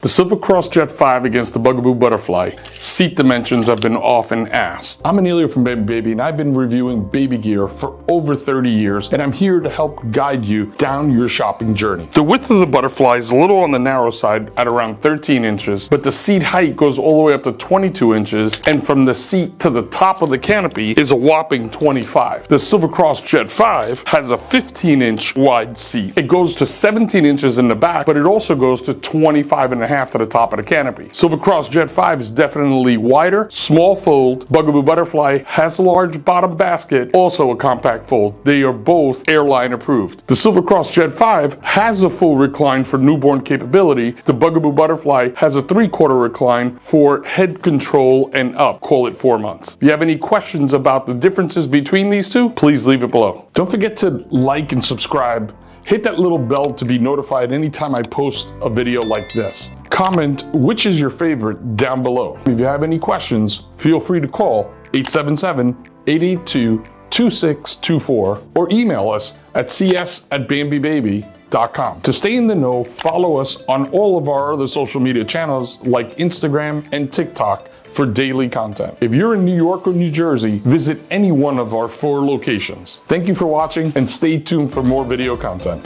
The Silver Cross Jet 5 against the Bugaboo Butterfly. Seat dimensions have been often asked. I'm Anilio from Bambi Baby, and I've been reviewing baby gear for over 30 years, and I'm here to help guide you down your shopping journey. The width of the Butterfly is a little on the narrow side at around 13 inches, but the seat height goes all the way up to 22 inches, and from the seat to the top of the canopy is a whopping 25. The Silver Cross Jet 5 has a 15-inch wide seat. It goes to 17 inches in the back, but it also goes to 25.5 to the top of the canopy. Silver Cross Jet 5 is definitely wider, small fold. Bugaboo Butterfly has a large bottom basket, also a compact fold. They are both airline approved. The Silver Cross Jet 5 has a full recline for newborn capability. The Bugaboo Butterfly has a 3/4 recline for head control and up, call it 4 months. If you have any questions about the differences between these two, please leave it below. Don't forget to like and subscribe. Hit that little bell to be notified anytime I post a video like this. Comment which is your favorite down below. If you have any questions, feel free to call 877-882-2624 or email us at cs@bambibaby.com. To stay in the know, follow us on all of our other social media channels like Instagram and TikTok for daily content. If you're in New York or New Jersey, visit any one of our 4 locations. Thank you for watching and stay tuned for more video content.